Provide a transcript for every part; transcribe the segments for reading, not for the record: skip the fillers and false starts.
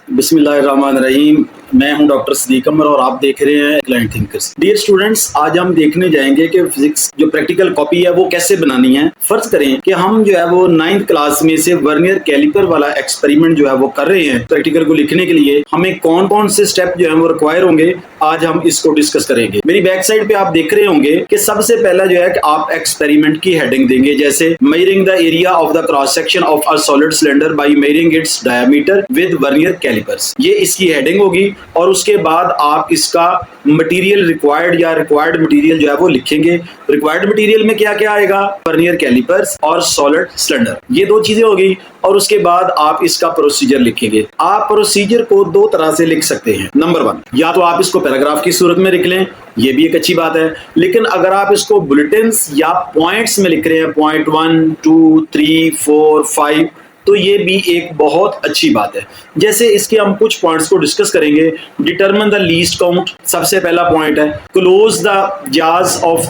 बिस्मिल्लाहिर्रहमानिर्रहीम। मैं हूं डॉक्टर सदीक अमर और आप देख रहे हैं क्लाइंट थिंकर्स। डियर स्टूडेंट्स, आज हम देखने जाएंगे कि फिजिक्स जो प्रैक्टिकल कॉपी है वो कैसे बनानी है। फर्ज करें कि हम जो है वो 9th क्लास में से वर्नियर कैलिपर वाला एक्सपेरिमेंट जो है वो कर रहे हैं। प्रैक्टिकल को लिखने के लिए हमें कौन कौन से स्टेप जो है वो रिक्वायर होंगे, आज हम इसको डिस्कस करेंगे। मेरी बैक साइड पे आप देख रहे होंगे कि सबसे पहला जो है कि आप एक्सपेरिमेंट की हेडिंग देंगे, जैसे measuring the area of the cross section of a solid cylinder by measuring its diameter with vernier calipers. ये इसकी हेडिंग होगी और उसके बाद आप इसका मटेरियल रिक्वायर्ड या रिक्वायर्ड मटेरियल जो है वो लिखेंगे। रिक्वायर्ड मटेरियल में क्या क्या आएगा? वर्नियर कैलिपर्स और सॉलिड सिलेंडर, ये दो चीजें होगी। और उसके बाद आप इसका प्रोसीजर लिखेंगे। आप प्रोसीजर को दो तरह से लिख सकते हैं। नंबर 1, या तो आप इसको पैराग्राफ की सूरत में लिख लें, ये भी एक अच्छी बात है। लेकिन अगर आप इसको बुलेटिन्स या पॉइंट्स में लिख रहे हैं, पॉइंट 1, 2, 3, 4, 5, तो ये भी एक बहुत अच्छी बात है। जैसे इसके हम कुछ पॉइंट्स को डिस्कस करेंगे। डिटरमिन द लीस्ट काउंट सबसे पहला पॉइंट है। Close the jars of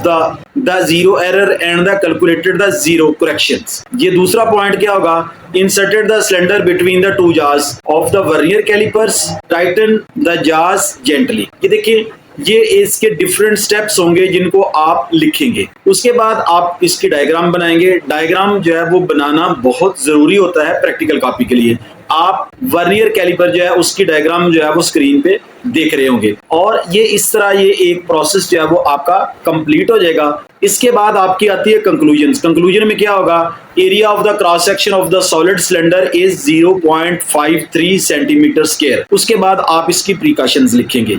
the zero error and the calculated the zero corrections. ये दूसरा पॉइंट क्या होगा? Inserted the cylinder between the two jars of the vernier callipers, Titan the jars gently. ये देखिए, ये इसके डिफरेंट स्टेप्स होंगे जिनको आप लिखेंगे। उसके बाद आप इसकी डायग्राम बनाएंगे। डायग्राम जो है वो बनाना बहुत जरूरी होता है प्रैक्टिकल कॉपी के लिए। आप वर्नियर कैलिपर जो है उसकी डायग्राम जो है वो स्क्रीन पे देख रहे होंगे और ये इस तरह ये एक प्रोसेस जो है वो आपका कंप्लीट हो जाएगा। इसके बाद आपकी आती है कंक्लूजन। कंक्लूजन में क्या होगा? Area of the cross section of the solid cylinder is 0.53 centimetre square. उसके बाद आप इसकी प्रिकॉशंस लिखेंगे।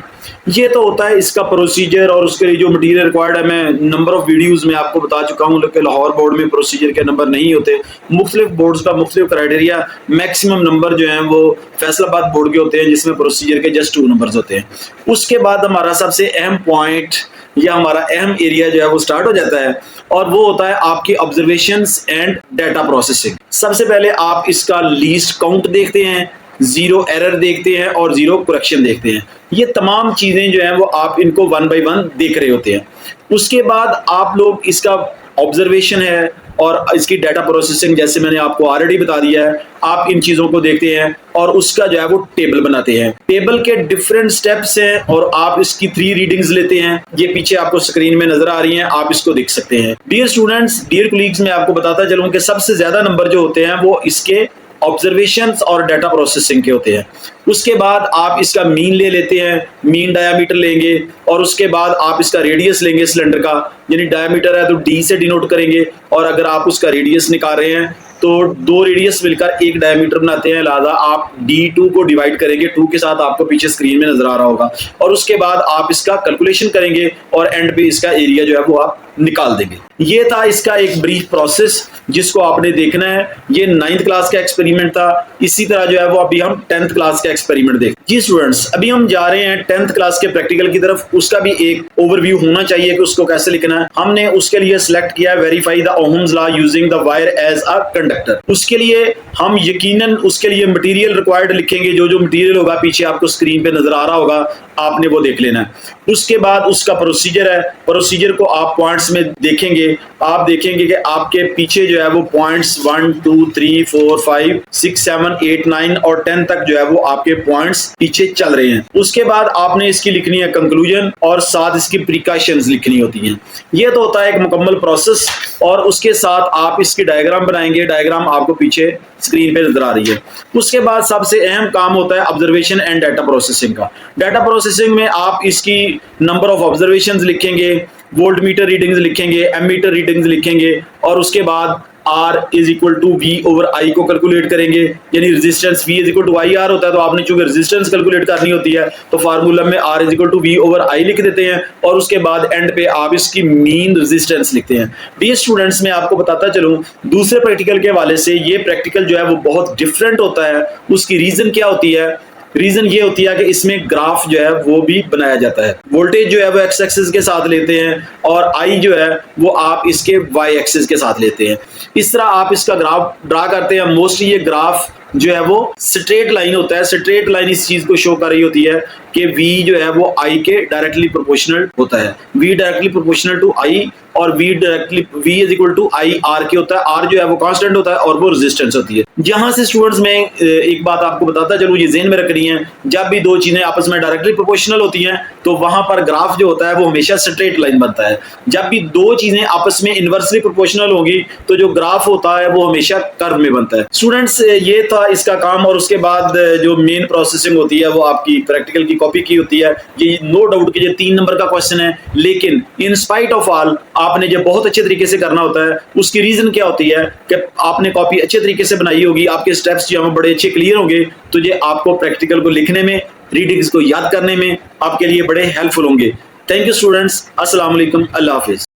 ये तो होता है इसका प्रोसीजर और उसके लिए जो मटेरियल रिक्वायर्ड है। मैं नंबर ऑफ वीडियोस में आपको बता चुका हूँ कि लाहौर बोर्ड में प्रोसीजर के नंबर नहीं होते। मुख्तलिफ बोर्ड्स का मुख्तलिफ क्राइटेरिया, मैक्सिमम नंबर जो है वो फैसलाबाद बोर्ड के होते हैं जिसमें प्रोसीजर के जस्ट 2 नंबर्स होते हैं। उसके बाद हमारा सबसे अहम पॉइंट या हमारा अहम एरिया जो है वो स्टार्ट हो जाता है और वो होता है आपकी ऑब्जर्वेशंस एंड डाटा प्रोसेसिंग। सबसे पहले आप इसका लीस्ट काउंट देखते हैं, जीरो एरर देखते हैं और जीरो करेक्शन देखते हैं। ये तमाम चीजें जो हैं वो आप इनको 1 by 1 देख रहे होते हैं। उसके बाद आप लोग इसका ऑब्जर्वेशन है और इसकी डाटा प्रोसेसिंग, जैसे मैंने आपको ऑलरेडी बता दिया है, आप इन चीजों को देखते हैं और उसका जो है वो टेबल बनाते हैं। टेबल के डिफरेंट स्टेप्स हैं और आप इसकी 3 रीडिंग्स लेते हैं। ये पीछे आपको स्क्रीन में नजर आ रही हैं, आप इसको देख सकते हैं। डियर स्टूडेंट्स, डियर कोलीग्स, मैं आपको बताता चलूं कि सबसे ज्यादा नंबर जो होते हैं वो इसके ऑब्जर्वेशंस और डाटा प्रोसेसिंग के होते हैं। उसके बाद आप इसका मीन ले लेते हैं, मीन डायामीटर लेंगे और उसके बाद आप इसका रेडियस लेंगे सिलेंडर का, यानी डायामीटर है तो डी से डिनोट करेंगे और अगर आप उसका रेडियस निकाल रहे हैं तो 2 रेडियस मिलकर एक डायमीटर बनाते हैं। लिहाजा आप D2 को डिवाइड करेंगे, 2 के साथ आपको पीछे स्क्रीन में नजर आ रहा होगा और उसके बाद आप इसका कैलकुलेशन करेंगे और एंड पे इसका एरिया जो है वो आप निकाल देंगे। ये था इसका एक ब्रीफ प्रोसेस जिसको आपने देखना है। ये 9th क्लास का एक्सपेरिमेंट था। इसी तरह जो है वो अभी हम 10th क्लास का एक्सपेरिमेंट देखें। जी स्टूडेंट्स, अभी हम जा रहे हैं 10th क्लास के प्रैक्टिकल की तरफ। उसका भी एक ओवरव्यू होना चाहिए कि उसको कैसे लिखना है। हमने उसके लिए सिलेक्ट किया है verify the Ohm's law using the wire as a conductor. उसके लिए हम यकीनन उसके लिए मटेरियल रिक्वायर्ड लिखेंगे। जो जो मटेरियल होगा पीछे आपको स्क्रीन पे नजर आ रहा होगा, आपने वो देख लेना है। उसके बाद उसका प्रोसीजर है। प्रोसीजर को आप पॉइंट्स में देखेंगे। आप देखेंगे कि आपके पीछे जो है वो पॉइंट्स 1, 2, 3, 4, 5, 6, 7, 8, 9 और 10 तक जो है वो आपके पॉइंट्स पीछे चल रहे हैं। उसके बाद आपने इसकी लिखनी है कंक्लूजन और साथ इसकी प्रिकॉशंस लिखनी होती हैं। ये तो होता है एक मुकम्मल प्रोसेस और उसके साथ आप इसकी डायग्राम बनाएंगे। डायग्राम आपको पीछे स्क्रीन पे नजर आ रही है। उसके बाद सबसे अहम काम होता है ऑब्जर्वेशन एंड डाटा प्रोसेसिंग का। डाटा प्रोसेसिंग में आप इसकी नंबर ऑफ ऑब्जर्वेशंस लिखेंगे, वोल्ट मीटर रीडिंग्स लिखेंगे, एमीटर रीडिंग्स लिखेंगे और उसके बाद R is equal to V over I को कैलकुलेट करेंगे। यानी resistance V is equal to IR होता है, तो आपने चूंकि रेजिस्टेंस कैलकुलेट करनी होती है तो फार्मूला में R is equal to V over I लिख देते हैं और उसके बाद एंड पे आप इसकी मीन रेजिस्टेंस लिखते हैं। डियर स्टूडेंट्स, मैं आपको बताता चलूं दूसरे प्रैक्टिकल के हवाले से ये प्रैक्टिकल जो है वो बहुत डिफरेंट होता है। उसकी रीजन क्या होती है? रीजन ये होती है कि इसमें ग्राफ जो है वो भी बनाया जाता है। वोल्टेज जो है वो एक्स एक्सिस के साथ लेते हैं और आई जो है वो आप इसके वाई एक्सिस के साथ लेते हैं। इस तरह आप इसका ग्राफ ड्रा करते हैं। मोस्टली ये ग्राफ जो है वो स्ट्रेट लाइन होता है। स्ट्रेट लाइन इस चीज को शो कर रही होती है कि V जो है वो I के डायरेक्टली प्रोपोर्शनल होता है। V directly proportional to I और V directly V is equal to I R के होता है। R जो है वो कांस्टेंट होता है और वो रेजिस्टेंस होती है। जहां से स्टूडेंट्स में एक बात आपको बताता चलूं, ये ज़हन में रखनी है, जब भी दो चीजें आपस में डायरेक्टली प्रोपोर्शनल होती हैं तो वहां पर ग्राफ जो होता है वो हमेशा स्ट्रेट लाइन बनता है। जब भी दो चीजें आपस में इनवर्सली प्रोपोर्शनल होगी तो जो ग्राफ होता है वो हमेशा कर्व में बनता है। स्टूडेंट्स, ये था इसका काम। और उसके बाद जो मेन प्रोसेसिंग होती है वो आपकी प्रैक्टिकल की कॉपी की होती है। ये नो डाउट कि ये 3 नंबर का क्वेश्चन है, लेकिन इन स्पाइट ऑफ ऑल आपने जो बहुत अच्छे तरीके से करना होता है उसकी रीजन क्या होती है कि आपने कॉपी अच्छे तरीके से बनाई होगी, आपके स्टेप्स जो हैं बड़े अच्छे क्लियर होंगे, तो ये आपको प्रैक्टिकल को लिखने में, रीडिंग्स को याद करने में आपके लिए बड़े हेल्पफुल होंगे। थैंक यू स्टूडेंट्स, अस्सलाम वालेकुम, अल्लाह हाफिज।